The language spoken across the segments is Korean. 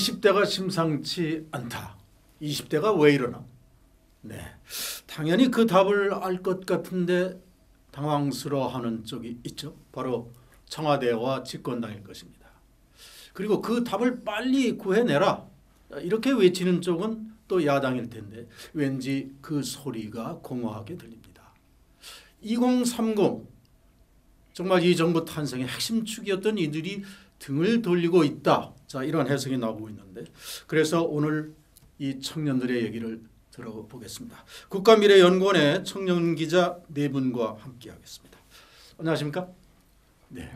20대가 심상치 않다. 20대가 왜 이러나? 네, 당연히 그 답을 알 것 같은데 당황스러워하는 쪽이 있죠. 바로 청와대와 집권당일 것입니다. 그리고 그 답을 빨리 구해내라. 이렇게 외치는 쪽은 또 야당일 텐데 왠지 그 소리가 공허하게 들립니다. 2030 정말 이 정부 탄생의 핵심 축이었던 이들이 등을 돌리고 있다. 자, 이런 해석이 나오고 있는데 그래서 오늘 이 청년들의 얘기를 들어보겠습니다. 국가미래연구원의 청년 기자 네 분과 함께하겠습니다. 안녕하십니까? 네,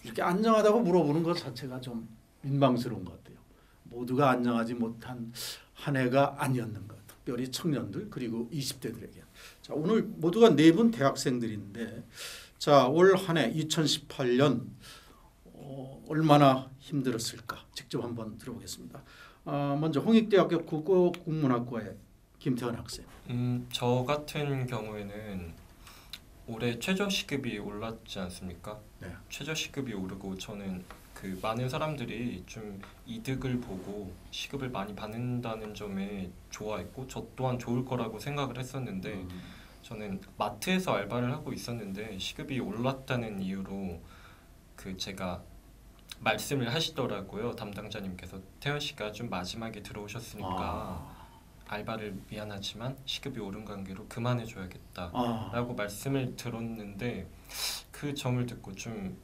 이렇게 안녕하다고 물어보는 것 자체가 좀 민망스러운 것 같아요. 모두가 안녕하지 못한 한 해가 아니었는가. 특별히 청년들 그리고 20대들에게. 자, 오늘 모두가 네 분 대학생들인데 자, 올 한 해 2018년 얼마나 힘들었을까 직접 한번 들어보겠습니다. 먼저 홍익대학교 국어국문학과의 김태원 학생. 저 같은 경우에는 올해 최저시급이 올랐지 않습니까? 네. 최저시급이 오르고 저는 그 많은 사람들이 좀 이득을 보고 시급을 많이 받는다는 점에 좋아했고 저 또한 좋을 거라고 생각을 했었는데 저는 마트에서 알바를 하고 있었는데 시급이 올랐다는 이유로 그 제가 말씀을 하시더라고요. 담당자님께서 태연 씨가 좀 마지막에 들어오셨으니까 알바를 미안하지만 시급이 오른 관계로 그만해줘야겠다라고 말씀을 들었는데 그 점을 듣고 좀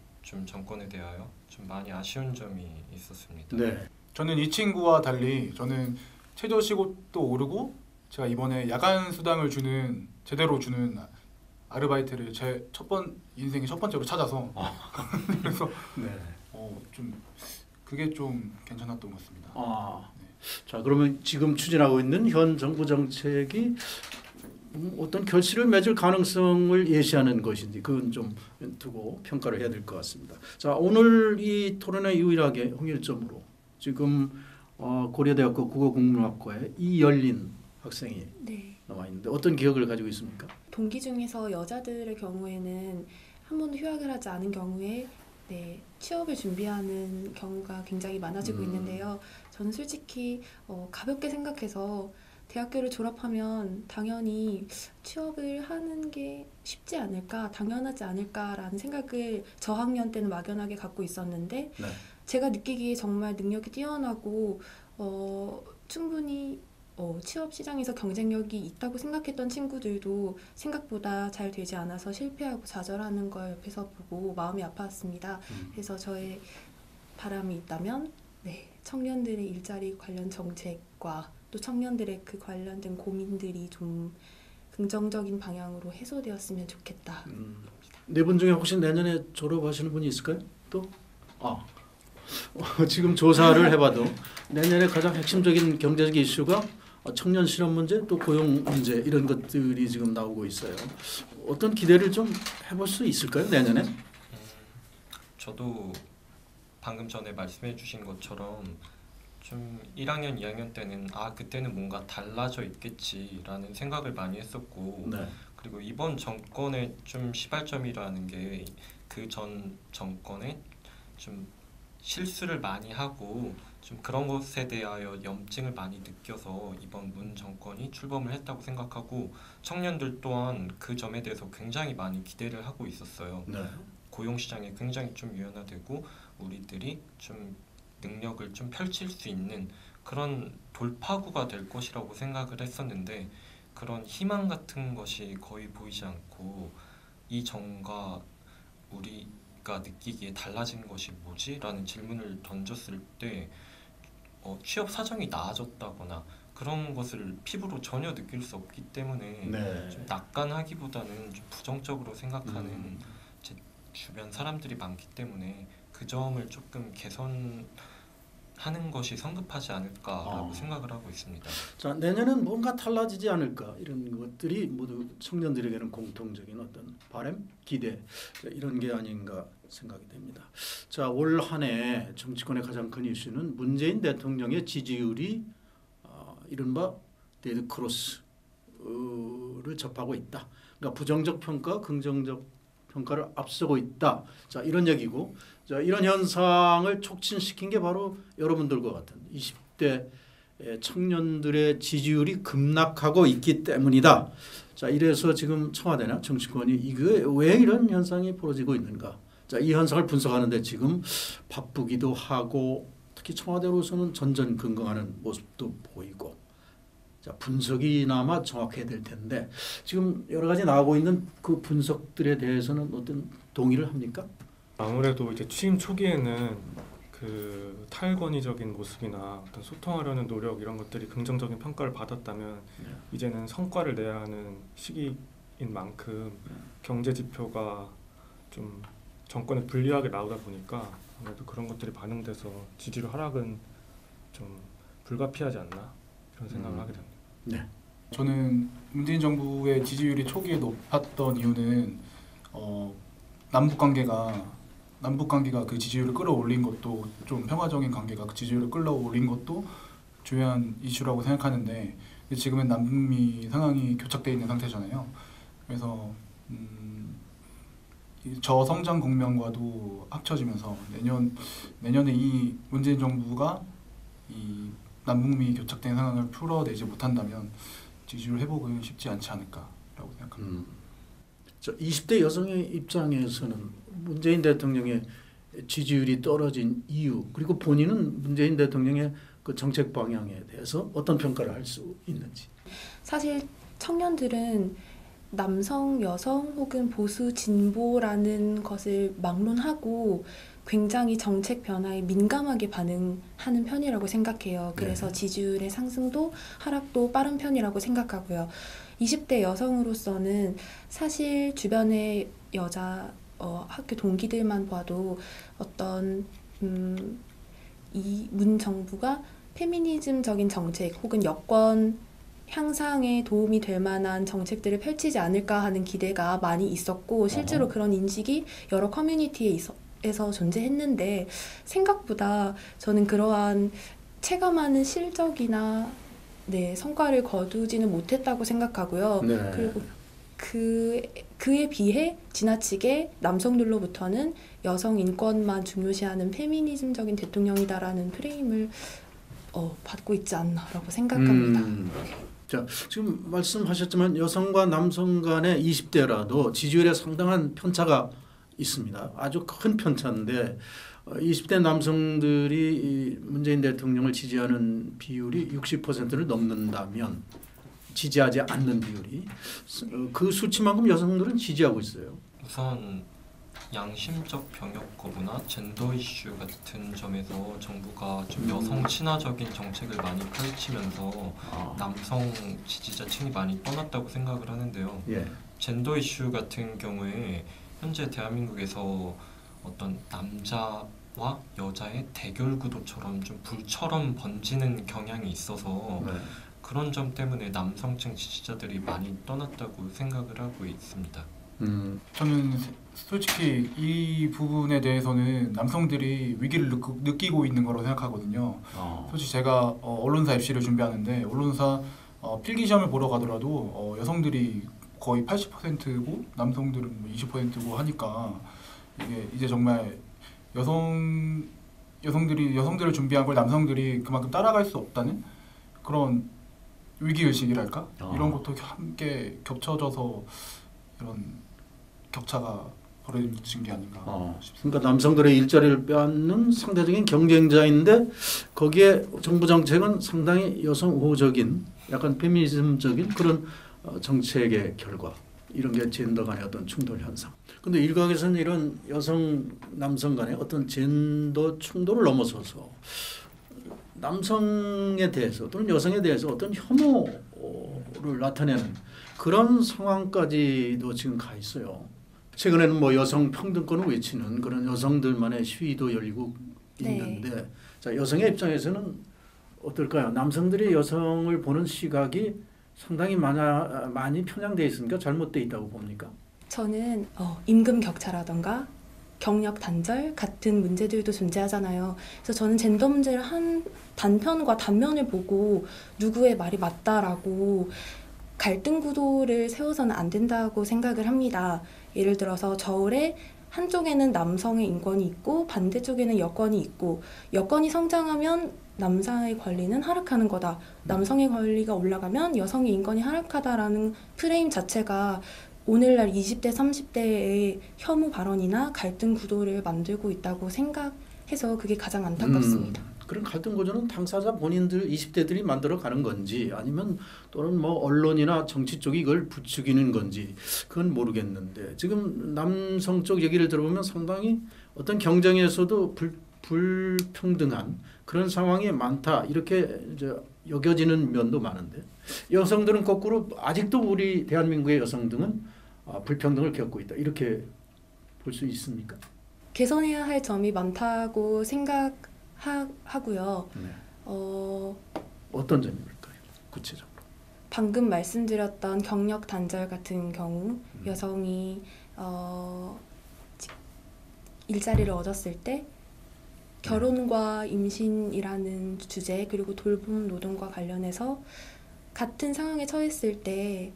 정권에 대하여 좀 많이 아쉬운 점이 있었습니다. 네. 저는 이 친구와 달리 저는 최저시급도 오르고 제가 이번에 야간 수당을 제대로 주는 아르바이트를 제 인생의 첫 번째로 찾아서 그래서 네. 좀 그게 좀 괜찮았던 것 같습니다. 네. 자, 그러면 지금 추진하고 있는 현 정부 정책이 어떤 결실을 맺을 가능성을 예시하는 것인지 그건 좀 두고 평가를 해야 될 것 같습니다. 자, 오늘 이 토론회 유일하게 홍일점으로 지금 고려대학교 국어국문학과에 이열린 학생이 나와 있는데 어떤 기억을 가지고 있습니까? 동기 중에서 여자들의 경우에는 한 번도 휴학을 하지 않은 경우에 취업을 준비하는 경우가 굉장히 많아지고 있는데요. 저는 솔직히 가볍게 생각해서 대학교를 졸업하면 당연히 취업을 하는 게 쉽지 않을까, 당연하지 않을까라는 생각을 저학년 때는 막연하게 갖고 있었는데 네. 제가 느끼기에 정말 능력이 뛰어나고 충분히 취업 시장에서 경쟁력이 있다고 생각했던 친구들도 생각보다 잘 되지 않아서 실패하고 좌절하는 걸 옆에서 보고 마음이 아팠습니다. 그래서 저의 바람이 있다면 청년들의 일자리 관련 정책과 또 청년들의 그 관련된 고민들이 좀 긍정적인 방향으로 해소되었으면 좋겠다. 네 분 중에 혹시 내년에 졸업하시는 분이 있을까요? 또? 지금 조사를 해봐도 내년에 가장 핵심적인 경제적 이슈가 청년 실업 문제 또 고용 문제 이런 것들이 지금 나오고 있어요. 어떤 기대를 좀 해볼 수 있을까요 내년에? 저도 방금 전에 말씀해 주신 것처럼 좀 1학년, 2학년 때는 그때는 뭔가 달라져 있겠지라는 생각을 많이 했었고 그리고 이번 정권의 좀 시발점이라는 게 그 전 정권의 좀 실수를 많이 하고 좀 그런 것에 대하여 염증을 많이 느껴서 이번 문 정권이 출범을 했다고 생각하고 청년들 또한 그 점에 대해서 굉장히 많이 기대를 하고 있었어요. 고용시장이 굉장히 좀 유연화되고 우리들이 좀 능력을 좀 펼칠 수 있는 그런 돌파구가 될 것이라고 생각을 했었는데 그런 희망 같은 것이 거의 보이지 않고 이 정과 우리가 느끼기에 달라진 것이 뭐지? 라는 질문을 던졌을 때 취업 사정이 나아졌다거나 그런 것을 피부로 전혀 느낄 수 없기 때문에 좀 낙관하기보다는 좀 부정적으로 생각하는 제 주변 사람들이 많기 때문에 그 점을 조금 개선하는 것이 성급하지 않을까라고 생각을 하고 있습니다. 자, 내년은 뭔가 달라지지 않을까 이런 것들이 모두 청년들에게는 공통적인 어떤 바람, 기대 이런 게 아닌가 생각이 됩니다. 자, 올 한 해 정치권의 가장 큰 이슈는 문재인 대통령의 지지율이 이른바 데드 크로스를 접하고 있다. 그러니까 부정적 평가, 긍정적 평가를 앞서고 있다. 자, 이런 얘기고, 자, 이런 현상을 촉진시킨 게 바로 여러분들과 같은 20대 청년들의 지지율이 급락하고 있기 때문이다. 자, 이래서 지금 청와대나 정치권이 이게 왜 이런 현상이 벌어지고 있는가? 자, 이 현상을 분석하는데 지금 바쁘기도 하고 특히 청와대로서는 전전긍긍하는 모습도 보이고 자, 분석이나마 정확해야 될 텐데 지금 여러 가지 나오고 있는 그 분석들에 대해서는 어떤 동의를 합니까? 아무래도 이제 취임 초기에는 그 탈권위적인 모습이나 어떤 소통하려는 노력 이런 것들이 긍정적인 평가를 받았다면 이제는 성과를 내야 하는 시기인 만큼 경제 지표가 좀 정권에 불리하게 나오다 보니까 아무래도 그런 것들이 반영돼서 지지율 하락은 좀 불가피하지 않나 이런 생각을 하게 됩니다. 네. 저는 문재인 정부의 지지율이 초기에 높았던 이유는 남북 관계가 그 지지율을 끌어올린 것도 좀 평화적인 관계가 그 지지율을 끌어올린 것도 중요한 이슈라고 생각하는데 지금은 남북미 상황이 교착되어 있는 상태잖아요. 그래서 저성장 국면과도 합쳐지면서 내년에 이 문재인 정부가 이 남북미 교착된 상황을 풀어내지 못한다면 지지율 회복은 쉽지 않지 않을까라고 생각합니다. 20대 여성의 입장에서는 문재인 대통령의 지지율이 떨어진 이유 그리고 본인은 문재인 대통령의 그 정책 방향에 대해서 어떤 평가를 할 수 있는지. 사실 청년들은 남성, 여성 혹은 보수, 진보라는 것을 막론하고 굉장히 정책 변화에 민감하게 반응하는 편이라고 생각해요. 그래서 지지율의 상승도 하락도 빠른 편이라고 생각하고요. 20대 여성으로서는 사실 주변의 여자 학교 동기들만 봐도 어떤 이 문 정부가 페미니즘적인 정책 혹은 여권 향상에 도움이 될 만한 정책들을 펼치지 않을까 하는 기대가 많이 있었고 실제로 그런 인식이 여러 커뮤니티에서 존재했는데 생각보다 저는 그러한 체감하는 실적이나 성과를 거두지는 못했다고 생각하고요. 네. 그리고 그에 비해 지나치게 남성들로부터는 여성 인권만 중요시하는 페미니즘적인 대통령이다라는 프레임을 받고 있지 않나라고 생각합니다. 자, 지금 말씀하셨지만 여성과 남성 간의 20대라도 지지율에 상당한 편차가 있습니다. 아주 큰 편차인데 20대 남성들이 문재인 대통령을 지지하는 비율이 60%를 넘는다면 지지하지 않는 비율이 그 수치만큼 여성들은 지지하고 있어요. 우선 양심적 병역 거부나 젠더 이슈 같은 점에서 정부가 좀 여성 친화적인 정책을 많이 펼치면서 남성 지지자층이 많이 떠났다고 생각을 하는데요. 젠더 이슈 같은 경우에 현재 대한민국에서 어떤 남자와 여자의 대결 구도처럼 좀 불처럼 번지는 경향이 있어서 그런 점 때문에 남성층 지지자들이 많이 떠났다고 생각을 하고 있습니다. 저는 솔직히 이 부분에 대해서는 남성들이 위기를 느끼고 있는 거라고 생각하거든요. 솔직히 제가 언론사 입시를 준비하는데 언론사 필기시험을 보러 가더라도 여성들이 거의 80%고 남성들은 20%고 하니까 이게 이제 정말 여성들을 준비한 걸 남성들이 그만큼 따라갈 수 없다는 그런 위기의식이랄까? 이런 것도 함께 겹쳐져서 이런 격차가 벌어진 게 아닌가 싶습니다. 그러니까 남성들의 일자리를 빼앗는 상대적인 경쟁자인데 거기에 정부 정책은 상당히 여성 우호적인 약간 페미니즘적인 그런 정책의 결과 이런 게 젠더 간의 어떤 충돌 현상. 근데 일각에서는 이런 여성 남성 간의 어떤 젠더 충돌을 넘어서서 남성에 대해서 또는 여성에 대해서 어떤 혐오를 나타내는 그런 상황까지도 지금 가 있어요. 최근에는 뭐 여성 평등권을 외치는 그런 여성들만의 시위도 열리고 있는데 자, 여성의 입장에서는 어떨까요? 남성들이 여성을 보는 시각이 상당히 많이 편향되어 있습니까? 잘못되어 있다고 봅니까? 저는 임금 격차라던가 경력 단절 같은 문제들도 존재하잖아요. 그래서 저는 젠더 문제를 한 단편과 단면을 보고 누구의 말이 맞다라고 갈등 구도를 세워서는 안 된다고 생각을 합니다. 예를 들어서 저울에 한쪽에는 남성의 인권이 있고 반대쪽에는 여권이 있고 여권이 성장하면 남성의 권리는 하락하는 거다. 남성의 권리가 올라가면 여성의 인권이 하락하다라는 프레임 자체가 오늘날 20대, 30대의 혐오 발언이나 갈등 구도를 만들고 있다고 생각해서 그게 가장 안타깝습니다. 그런 갈등 구조는 당사자 본인들 20대들이 만들어 가는 건지 아니면 또는 뭐 언론이나 정치 쪽이 이걸 부추기는 건지 그건 모르겠는데 지금 남성 쪽 얘기를 들어보면 상당히 어떤 경쟁에서도 불평등한 그런 상황이 많다 이렇게 이제 여겨지는 면도 많은데 여성들은 거꾸로 아직도 우리 대한민국의 여성들은 불평등을 겪고 있다 이렇게 볼 수 있습니까? 개선해야 할 점이 많다고 생각하고요. 네. 어떤 점일까요? 구체적으로. 방금 말씀드렸던 경력 단절 같은 경우 여성이 일자리를 얻었을 때 결혼과 임신이라는 주제 그리고 돌봄 노동과 관련해서 같은 상황에 처했을 때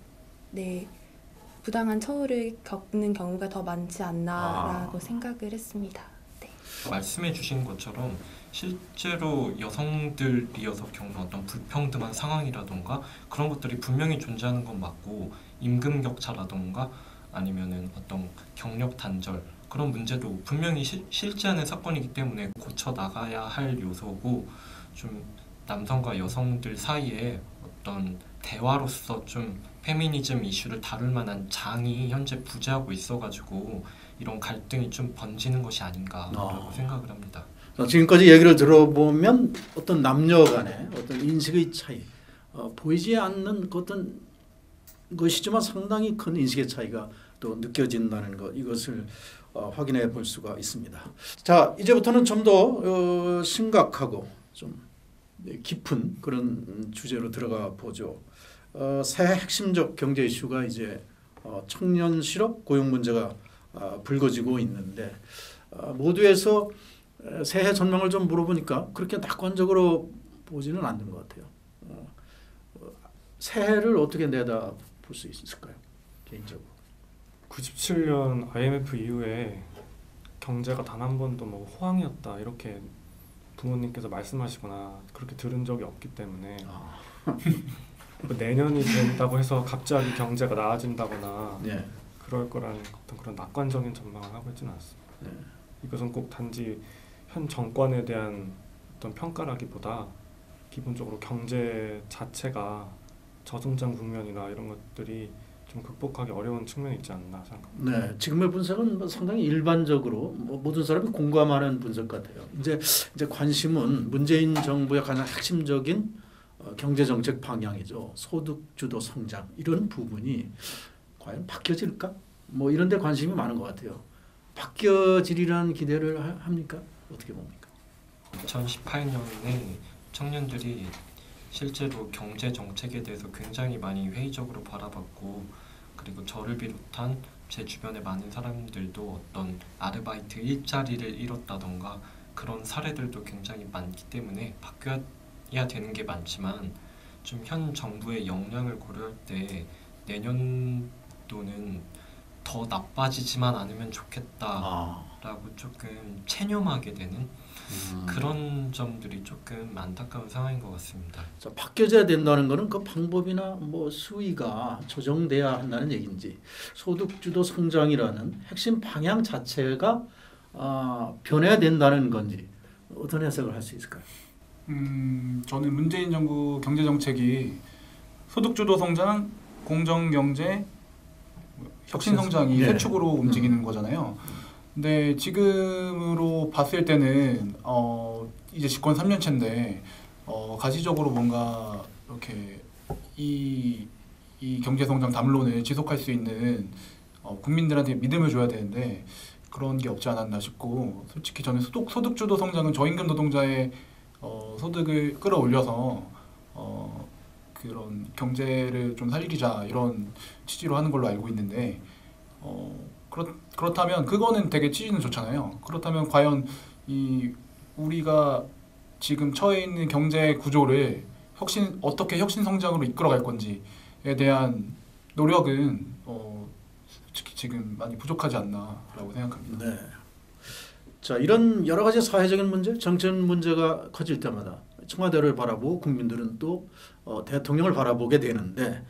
부당한 처우를 겪는 경우가 더 많지 않나라고 생각을 했습니다. 네. 말씀해 주신 것처럼 실제로 여성들이어서 겪는 어떤 불평등한 상황이라던가 그런 것들이 분명히 존재하는 건 맞고 임금 격차라던가 아니면은 어떤 경력 단절 그런 문제도 분명히 실제하는 사건이기 때문에 고쳐 나가야 할 요소고 좀 남성과 여성들 사이에 어떤 대화로서 좀 페미니즘 이슈를 다룰 만한 장이 현재 부재하고 있어가지고 이런 갈등이 좀 번지는 것이 아닌가라고 생각을 합니다. 지금까지 얘기를 들어보면 어떤 남녀 간의 어떤 인식의 차이 보이지 않는 어떤 것이지만 상당히 큰 인식의 차이가 또 느껴진다는 것 이것을 확인해 볼 수가 있습니다. 자 이제부터는 좀 더 심각하고 좀 깊은 그런 주제로 들어가 보죠. 새해 핵심적 경제 이슈가 이제 청년 실업 고용 문제가 불거지고 있는데 모두에서 새해 전망을 좀 물어보니까 그렇게 낙관적으로 보지는 않는 것 같아요. 새해를 어떻게 내다 볼 수 있을까요? 개인적으로. 97년 IMF 이후에 경제가 단 한 번도 뭐 호황이었다 이렇게 부모님께서 말씀하시거나 그렇게 들은 적이 없기 때문에 뭐 내년이 된다고 해서 갑자기 경제가 나아진다거나 네. 그럴 거라는 어떤 그런 낙관적인 전망을 하고 있지는 않습니다. 네. 이것은 꼭 단지 현 정권에 대한 어떤 평가라기보다 기본적으로 경제 자체가 저성장 국면이나 이런 것들이 좀 극복하기 어려운 측면이 있지 않나 생각합니다. 네, 지금의 분석은 상당히 일반적으로 모든 사람이 공감하는 분석 같아요. 이제 관심은 문재인 정부의 가장 핵심적인 경제 정책 방향이죠. 소득 주도 성장 이런 부분이 과연 바뀌어질까? 뭐 이런 데 관심이 많은 것 같아요. 바뀌어지리라는 기대를 합니까? 어떻게 봅니까? 2018년에 청년들이 실제로 경제 정책에 대해서 굉장히 많이 회의적으로 바라봤고 그리고 저를 비롯한 제 주변의 많은 사람들도 어떤 아르바이트 일자리를 잃었다던가 그런 사례들도 굉장히 많기 때문에 바뀌어야 되는 게 많지만 좀 현 정부의 역량을 고려할 때 내년도는 더 나빠지지만 않으면 좋겠다라고 조금 체념하게 되는 그런 점들이 조금 안타까운 상황인 것 같습니다. 자, 바뀌어져야 된다는 것은 그 방법이나 뭐 수위가 조정돼야 한다는 얘기인지 소득 주도 성장이라는 핵심 방향 자체가 변해야 된다는 건지 어떤 해석을 할 수 있을까요? 저는 문재인 정부 경제 정책이 소득 주도 성장, 공정 경제, 혁신 성장이 세 축으로 움직이는 거잖아요. 근데 지금으로 봤을 때는 이제 집권 3년째인데 가시적으로 뭔가 이렇게 이 경제 성장 담론을 지속할 수 있는 국민들한테 믿음을 줘야 되는데 그런 게 없지 않았나 싶고 솔직히 저는 소득 주도 성장은 저임금 노동자의 소득을 끌어올려서 그런 경제를 좀 살리자 이런 취지로 하는 걸로 알고 있는데 그렇다면 그거는 되게 취지는 좋잖아요. 그렇다면 과연 우리가 지금 처해 있는 경제 구조를 어떻게 혁신 성장으로 이끌어갈 건지에 대한 노력은 솔직히 지금 많이 부족하지 않나라고 생각합니다. 네. 자, 이런 여러 가지 사회적인 문제, 정책 문제가 커질 때마다 청와대를 바라보고 국민들은 또 대통령을 바라보게 되는데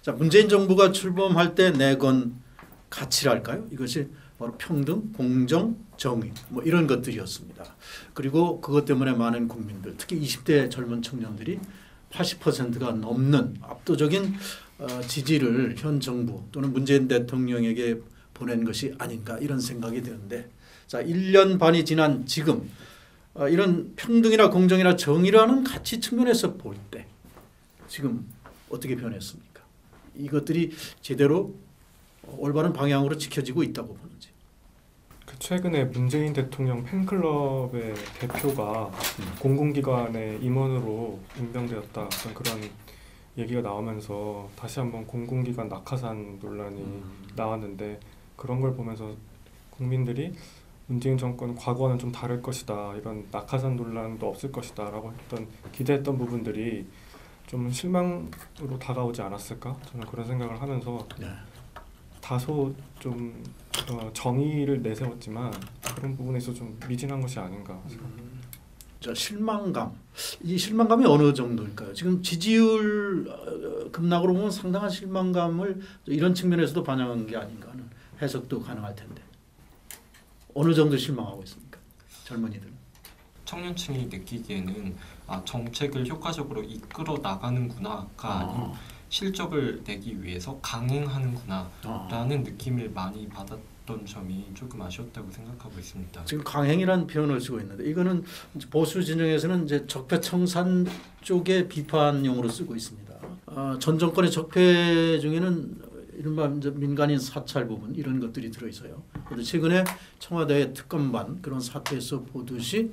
자, 문재인 정부가 출범할 때 내건 가치랄까요? 이것이 바로 평등, 공정, 정의 뭐 이런 것들이었습니다. 그리고 그것 때문에 많은 국민들, 특히 20대 젊은 청년들이 80%가 넘는 압도적인 지지를 현 정부 또는 문재인 대통령에게 보낸 것이 아닌가 이런 생각이 드는데 자, 1년 반이 지난 지금 이런 평등이나 공정이나 정의라는 가치 측면에서 볼 때 지금 어떻게 변했습니까? 이것들이 제대로 올바른 방향으로 지켜지고 있다고 보는지. 최근에 문재인 대통령 팬클럽의 대표가 공공기관의 임원으로 임명되었다 어떤 그런 얘기가 나오면서 다시 한번 공공기관 낙하산 논란이 나왔는데 그런 걸 보면서 국민들이 문재인 정권 과거와는 좀 다를 것이다 이런 낙하산 논란도 없을 것이다 라고 기대했던 부분들이 좀 실망으로 다가오지 않았을까 저는 그런 생각을 하면서 다소 좀 정의를 내세웠지만 그런 부분에서 좀 미진한 것이 아닌가 생각합니다. 자, 실망감. 이 실망감이 어느 정도일까요? 지금 지지율 급락으로 보면 상당한 실망감을 이런 측면에서도 반영한 게 아닌가 하는 해석도 가능할 텐데 어느 정도 실망하고 있습니까? 젊은이들은. 청년층이 느끼기에는 정책을 효과적으로 이끌어 나가는구나가 아닌 실적을 내기 위해서 강행하는구나라는 느낌을 많이 받았던 점이 조금 아쉬웠다고 생각하고 있습니다. 지금 강행이라는 표현을 쓰고 있는데 이거는 보수 진영에서는 이제 적폐청산 쪽의 비판용으로 쓰고 있습니다. 전 정권의 적폐 중에는 이른바 이제 민간인 사찰 부분 이런 것들이 들어 있어요. 그런데 최근에 청와대의 특검반 그런 사태에서 보듯이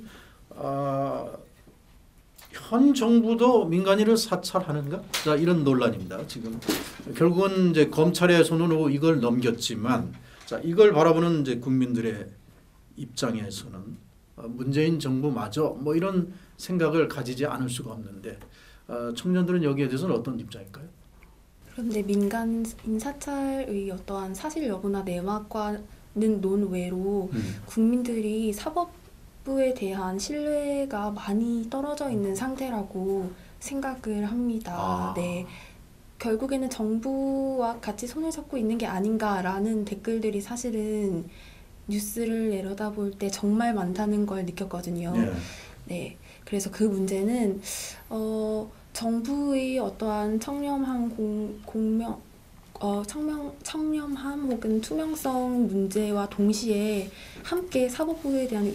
현 정부도 민간인을 사찰하는가? 자, 이런 논란입니다. 지금 결국은 이제 검찰의 손으로 이걸 넘겼지만, 자, 이걸 바라보는 이제 국민들의 입장에서는 문재인 정부마저 뭐 이런 생각을 가지지 않을 수가 없는데, 청년들은 여기에 대해서는 어떤 입장일까요? 그런데 민간인 사찰의 어떠한 사실 여부나 내막과는 논외로 국민들이 사법부에 대한 신뢰가 많이 떨어져 있는 상태라고 생각을 합니다. 네. 결국에는 정부와 같이 손을 잡고 있는 게 아닌가라는 댓글들이 사실은 뉴스를 내려다볼 때 정말 많다는 걸 느꼈거든요. 네. 그래서 그 문제는 정부의 어떠한 청렴함 청렴함 혹은 투명성 문제와 동시에 함께 사법부에 대한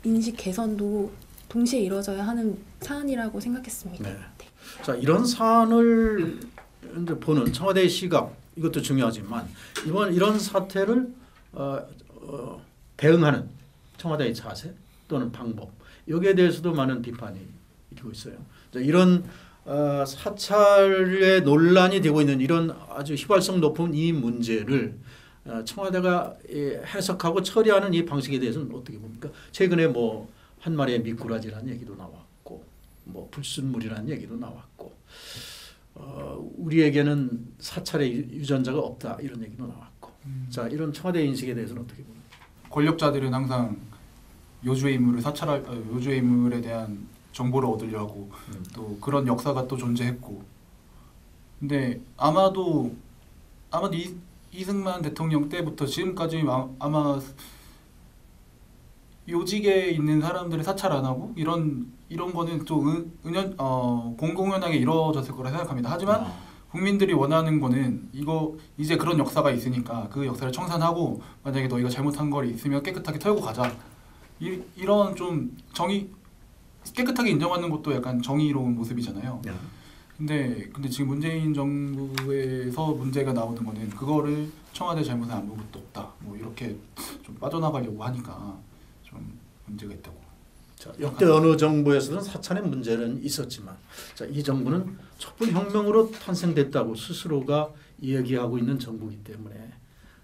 인식 개선도 동시에 이루어져야 하는 사안이라고 생각했습니다. 네. 자, 이런 사안을 이제 보는 청와대의 시각 이것도 중요하지만 이런 사태를 대응하는 청와대의 자세 또는 방법 여기에 대해서도 많은 비판이 일고 있어요. 자, 이런 사찰의 논란이 되고 있는 이런 아주 휘발성 높은 이 문제를 청와대가 해석하고 처리하는 이 방식에 대해서는 어떻게 봅니까? 최근에 뭐 한 마리의 미꾸라지라는 얘기도 나왔고 뭐 불순물이라는 얘기도 나왔고 우리에게는 사찰의 유전자가 없다 이런 얘기도 나왔고 자, 이런 청와대 인식에 대해서는 어떻게 봅니까? 권력자들은 항상 요주의 인물에 대한 정보를 얻으려고 또 그런 역사가 또 존재했고 근데 아마도 이승만 대통령 때부터 지금까지 아마 요직에 있는 사람들을 사찰 안 하고 이런 거는 또 공공연하게 이루어졌을 거라 생각합니다. 하지만 국민들이 원하는 거는 이제 그런 역사가 있으니까 그 역사를 청산하고 만약에 너희가 잘못한 거 있으면 깨끗하게 털고 가자. 이런 좀 깨끗하게 인정하는 것도 약간 정의로운 모습이잖아요. 근데 지금 문재인 정부에서 문제가 나오는 거는 그거를 청와대 잘못은 아무것도 없다. 뭐 이렇게 좀 빠져나가려고 하니까 좀 문제가 있다고. 자, 역대 어느 정부에서는 사찰의 문제는 있었지만 자, 이 정부는 촛불혁명으로 탄생됐다고 스스로가 이야기하고 있는 정부이기 때문에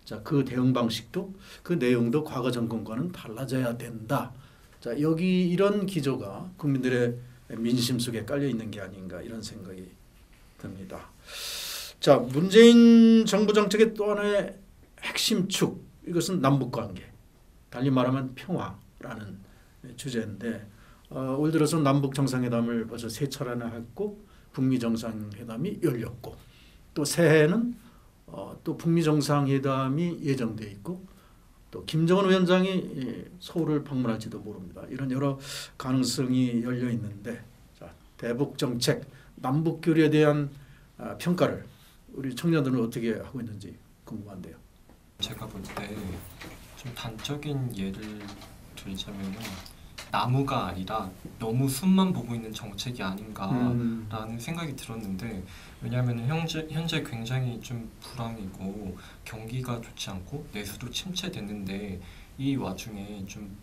자, 그 대응 방식도 그 내용도 과거 정권과는 달라져야 된다. 자, 여기 이런 기조가 국민들의 민심 속에 깔려 있는 게 아닌가 이런 생각이 듭니다. 자, 문재인 정부 정책의 또 하나의 핵심 축 이것은 남북 관계. 달리 말하면 평화라는 주제인데 올 들어서 남북 정상회담을 벌써 3차례나 했고 북미 정상회담이 열렸고 또 새해에는 또 북미 정상회담이 예정돼 있고 또 김정은 위원장이 서울을 방문할지도 모릅니다. 이런 여러 가능성이 열려 있는데 자, 대북 정책, 남북 교류에 대한 평가를 우리 청년들은 어떻게 하고 있는지 궁금한데요. 제가 볼 때 좀 단적인 예를 들자면은 나무가 아니라 너무 숲만 보고 있는 정책이 아닌가라는 생각이 들었는데 왜냐하면 현재 굉장히 좀 불황이고 경기가 좋지 않고 내수도 침체됐는데 이 와중에 좀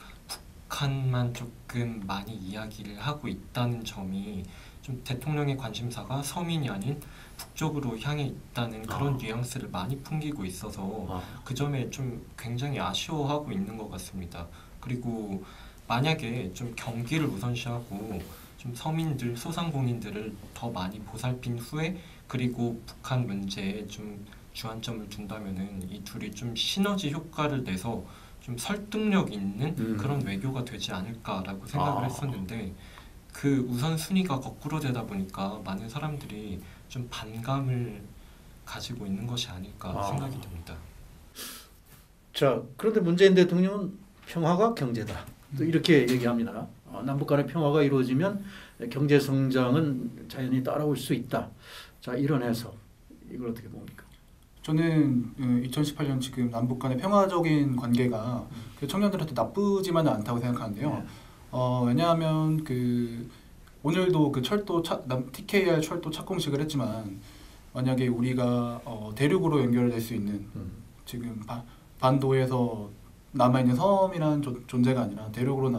북한만 조금 많이 이야기를 하고 있다는 점이 좀 대통령의 관심사가 서민이 아닌 북쪽으로 향해 있다는 그런 뉘앙스를 많이 풍기고 있어서 그 점에 좀 굉장히 아쉬워하고 있는 것 같습니다. 그리고 만약에 좀 경기를 우선시하고 좀 서민들, 소상공인들을 더 많이 보살핀 후에 그리고 북한 문제에 좀 주안점을 둔다면은 이 둘이 좀 시너지 효과를 내서 좀 설득력 있는 그런 외교가 되지 않을까라고 생각을 했었는데 그 우선순위가 거꾸로 되다 보니까 많은 사람들이 좀 반감을 가지고 있는 것이 아닐까 생각이 듭니다. 자, 그런데 문재인 대통령은 평화가 경제다. 또 이렇게 얘기합니다. 남북 간의 평화가 이루어지면 경제 성장은 자연히 따라올 수 있다. 자, 이런 해석. 이걸 어떻게 봅니까? 저는 2018년 지금 남북 간의 평화적인 관계가 청년들한테 나쁘지만은 않다고 생각하는데요. 왜냐하면 오늘도 TKR 철도 착공식을 했지만 만약에 우리가 대륙으로 연결될 수 있는 지금 반도에서 남아있는 섬이라는 존재가 아니라 대륙으로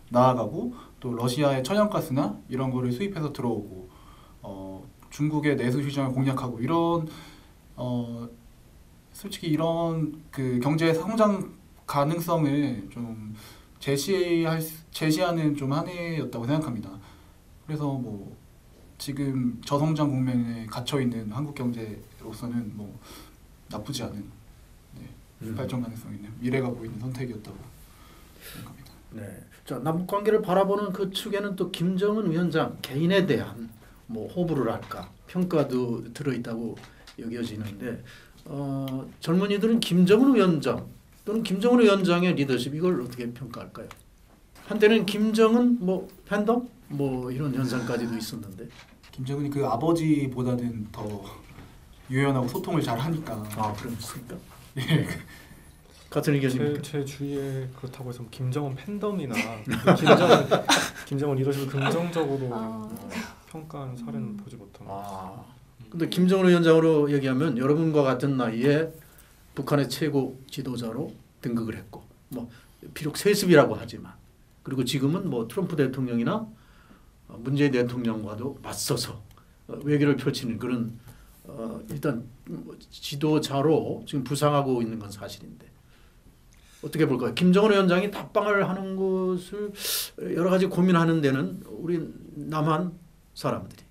나아가고 또 러시아의 천연가스나 이런 거를 수입해서 들어오고 중국의 내수 시장을 공략하고 이런 솔직히 이런 경제 성장 가능성을 좀 제시하는 좀 한 해였다고 생각합니다. 그래서 뭐 지금 저성장 국면에 갇혀 있는 한국 경제로서는 뭐 나쁘지 않은 발전 가능성 있는 미래가 보이는 선택이었다고 생각합니다. 네, 자 남북 관계를 바라보는 그 축에는 또 김정은 위원장 개인에 대한 뭐 호불호를 할까 평가도 들어 있다고 여겨지는데 젊은이들은 김정은 위원장 또는 김정은 위원장의 리더십 이걸 어떻게 평가할까요? 한때는 김정은 뭐 팬덤 뭐 이런 현상까지도 있었는데 김정은이 그 아버지보다는 더 유연하고 소통을 잘 하니까. 그렇습니까? 예. 같은 의견입니까? 제 주위에 그렇다고 해서 김정은 팬덤이나 김정은 리더십을 긍정적으로 평가하는 사례는 보지 못합니다. 근데 김정은 위원장으로 얘기하면 여러분과 같은 나이에 북한의 최고 지도자로 등극을 했고 뭐 비록 세습이라고 하지만 그리고 지금은 뭐 트럼프 대통령이나 문재인 대통령과도 맞서서 외교를 펼치는 그런 일단 지도자로 지금 부상하고 있는 건 사실인데 어떻게 볼까요? 김정은 위원장이 답방을 하는 것을 여러 가지 고민하는 데는 우리 남한 사람들이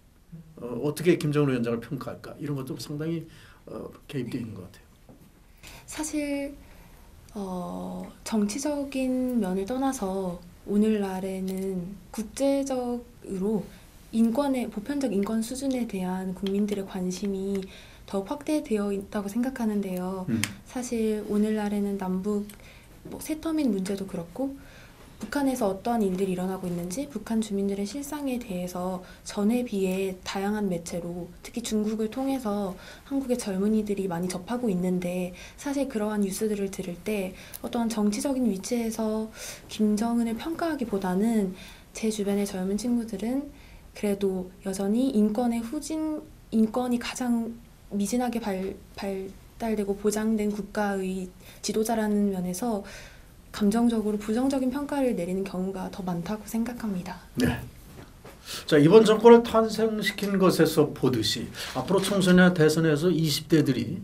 어떻게 김정은 위원장을 평가할까 이런 것도 상당히 개입되어 있는 것 같아요. 사실 정치적인 면을 떠나서 오늘날에는 국제적으로 보편적 인권 수준에 대한 국민들의 관심이 더욱 확대되어 있다고 생각하는데요. 사실 오늘날에는 남북 세터민 문제도 그렇고 북한에서 어떠한 일들이 일어나고 있는지 북한 주민들의 실상에 대해서 전에 비해 다양한 매체로 특히 중국을 통해서 한국의 젊은이들이 많이 접하고 있는데 사실 그러한 뉴스들을 들을 때 어떠한 정치적인 위치에서 김정은을 평가하기보다는 제 주변의 젊은 친구들은 그래도 여전히 인권이 가장 미진하게 발달되고 보장된 국가의 지도자라는 면에서 감정적으로 부정적인 평가를 내리는 경우가 더 많다고 생각합니다. 네. 자 이번 정권을 탄생시킨 것에서 보듯이 앞으로 총선이나 대선에서 20대들이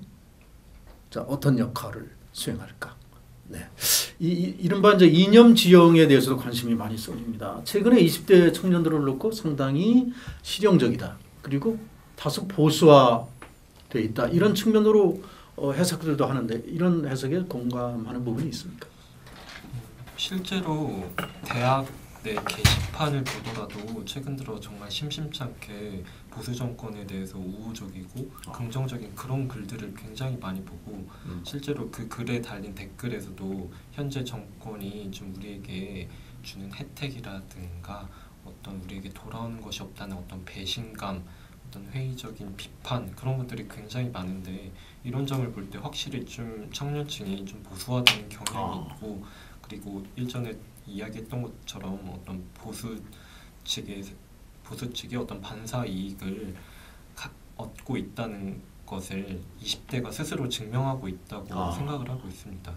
자 어떤 역할을 수행할까? 네. 이른바 이제 이념 지형에 대해서도 관심이 많이 쏠립니다. 최근에 20대 청년들을 놓고 상당히 실용적이다. 그리고 다소 보수화돼 있다. 이런 측면으로 해석들도 하는데 이런 해석에 공감하는 부분이 있습니까? 실제로 대학 20대 게시판을 보더라도 최근 들어 정말 심심치 않게 보수 정권에 대해서 우호적이고 긍정적인 그런 글들을 굉장히 많이 보고 실제로 그 글에 달린 댓글에서도 현재 정권이 좀 우리에게 주는 혜택이라든가 어떤 우리에게 돌아오는 것이 없다는 어떤 배신감, 어떤 회의적인 비판 그런 것들이 굉장히 많은데 이런 점을 볼 때 확실히 좀 청년층이 좀 보수화되는 경향이 있고 그리고 일전에 이야기했던 것처럼 어떤 보수 측이 어떤 반사 이익을 얻고 있다는 것을 20대가 스스로 증명하고 있다고 생각을 하고 있습니다.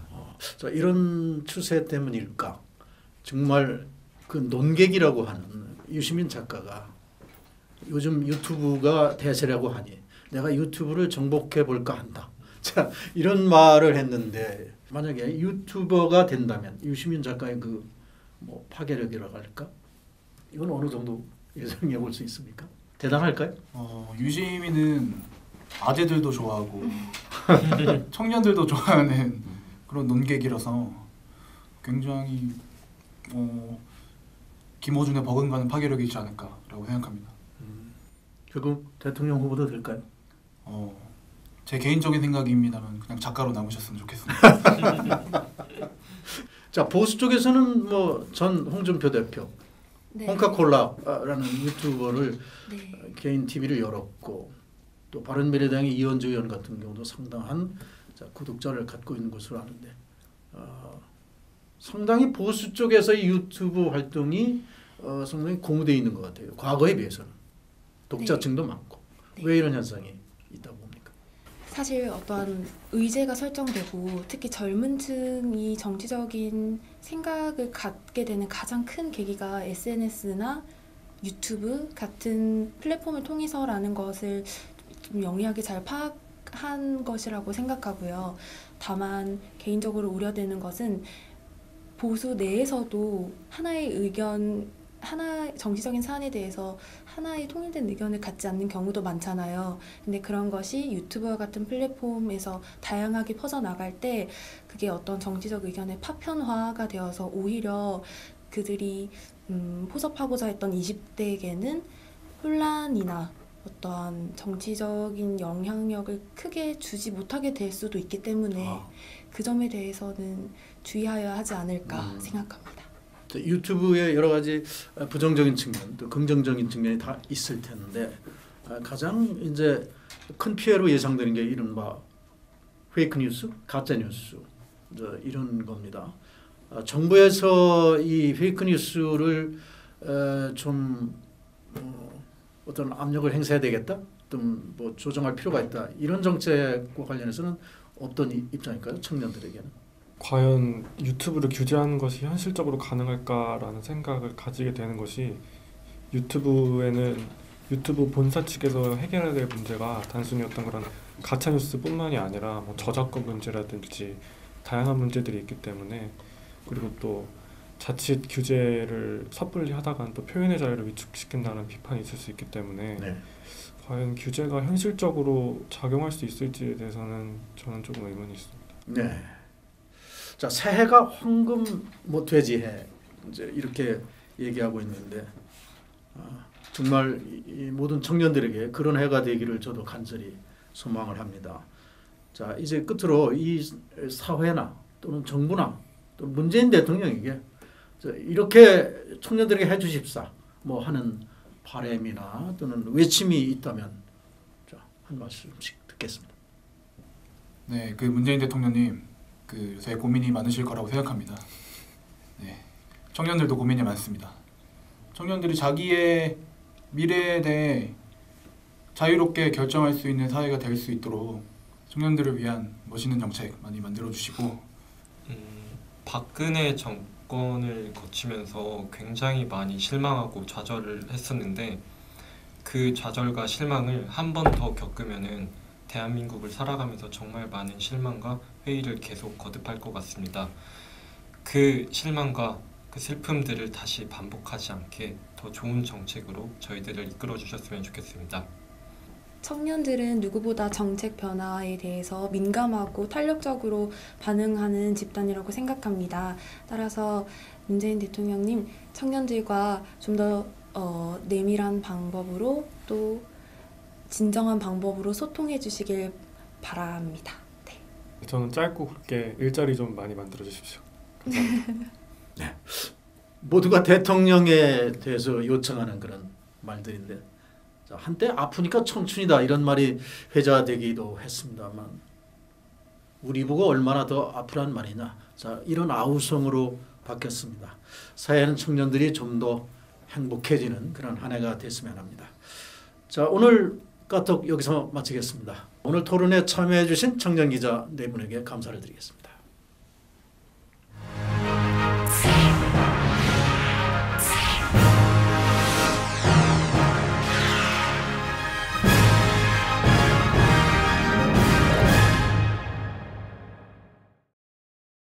자, 이런 추세 때문일까? 정말 그 논객이라고 하는 유시민 작가가 요즘 유튜브가 대세라고 하니 내가 유튜브를 정복해 볼까 한다. 자, 이런 말을 했는데 만약에 유튜버가 된다면 유시민 작가의 그 뭐 파괴력이라고 할까? 이건 어느 정도 예상해 볼 수 있습니까? 대단할까요? 유시민은 아재들도 좋아하고 청년들도 좋아하는 그런 논객이라서 굉장히 김어준의 버금가는 파괴력이 있지 않을까라고 생각합니다. 결국 대통령 후보도 될까요? 제 개인적인 생각입니다만 그냥 작가로 남으셨으면 좋겠습니다. 자, 보수 쪽에서는 뭐 전 홍준표 대표, 네. 홍카콜라라는 유튜버를 네. 개인 TV를 열었고 또 바른미래당의 이현주 의원 같은 경우도 상당한 구독자를 갖고 있는 것으로 아는데 상당히 보수 쪽에서의 유튜브 활동이 상당히 공유되어 있는 것 같아요. 과거에 비해서는 독자층도 많고 네. 왜 이런 현상이 있다고 봅니까? 사실 어떠한 의제가 설정되고 특히 젊은 층이 정치적인 생각을 갖게 되는 가장 큰 계기가 SNS나 유튜브 같은 플랫폼을 통해서라는 것을 좀 영리하게 잘 파악한 것이라고 생각하고요. 다만 개인적으로 우려되는 것은 보수 내에서도 하나의 정치적인 사안에 대해서 하나의 통일된 의견을 갖지 않는 경우도 많잖아요. 근데 그런 것이 유튜브와 같은 플랫폼에서 다양하게 퍼져나갈 때 그게 어떤 정치적 의견의 파편화가 되어서 오히려 그들이 포섭하고자 했던 20대에게는 혼란이나 어떠한 정치적인 영향력을 크게 주지 못하게 될 수도 있기 때문에 그 점에 대해서는 주의하여야 하지 않을까 생각합니다. 유튜브에 여러 가지 부정적인 측면, 또 긍정적인 측면이 다 있을 텐데 가장 이제 큰 피해로 예상되는 게 이른바 페이크 뉴스, 가짜 뉴스 이런 겁니다. 정부에서 이 페이크 뉴스를 좀 어떤 압력을 행사해야 되겠다, 좀 뭐 조정할 필요가 있다 이런 정책과 관련해서는 어떤 입장일까요, 청년들에게는? 과연 유튜브를 규제하는 것이 현실적으로 가능할까라는 생각을 가지게 되는 것이 유튜브에는 유튜브 본사 측에서 해결해야 될 문제가 단순히 어떤 그런 가짜 뉴스뿐만이 아니라 뭐 저작권 문제라든지 다양한 문제들이 있기 때문에 그리고 또 자칫 규제를 섣불리 하다간 또 표현의 자유를 위축시킨다는 비판이 있을 수 있기 때문에 과연 규제가 현실적으로 작용할 수 있을지에 대해서는 저는 조금 의문이 있습니다. 네. 자, 새해가 황금 뭐 돼지해 이제 이렇게 얘기하고 있는데 정말 이 모든 청년들에게 그런 해가 되기를 저도 간절히 소망을 합니다. 자, 이제 끝으로 이 사회나 또는 정부나 또 문재인 대통령에게 이렇게 청년들에게 해주십사 뭐 하는 바람이나 또는 외침이 있다면 자, 한 말씀씩 듣겠습니다. 네, 그 문재인 대통령님 요새 고민이 많으실 거라고 생각합니다. 네, 청년들도 고민이 많습니다. 청년들이 자기의 미래에 대해 자유롭게 결정할 수 있는 사회가 될 수 있도록 청년들을 위한 멋있는 정책 많이 만들어주시고 박근혜 정권을 거치면서 굉장히 많이 실망하고 좌절을 했었는데 그 좌절과 실망을 한 번 더 겪으면은 대한민국을 살아가면서 정말 많은 실망과 회의를 계속 거듭할 것 같습니다. 그 실망과 그 슬픔들을 다시 반복하지 않게 더 좋은 정책으로 저희들을 이끌어 주셨으면 좋겠습니다. 청년들은 누구보다 정책 변화에 대해서 민감하고 탄력적으로 반응하는 집단이라고 생각합니다. 따라서 문재인 대통령님, 청년들과 좀 더 내밀한 방법으로 또 진정한 방법으로 소통해 주시길 바랍니다. 네. 저는 짧고 굵게 일자리 좀 많이 만들어 주십시오. 감사합니다. 네. 모두가 대통령에 대해서 요청하는 그런 말들인데 한때 아프니까 청춘이다 이런 말이 회자되기도 했습니다만 우리 보고 얼마나 더 아프란 말이냐. 자, 이런 아우성으로 바뀌었습니다. 사회하는 청년들이 좀 더 행복해지는 그런 한 해가 됐으면 합니다. 자, 오늘 까톡 여기서 마치겠습니다. 오늘 토론에 참여해 주신 청년 기자 네 분에게 감사를 드리겠습니다.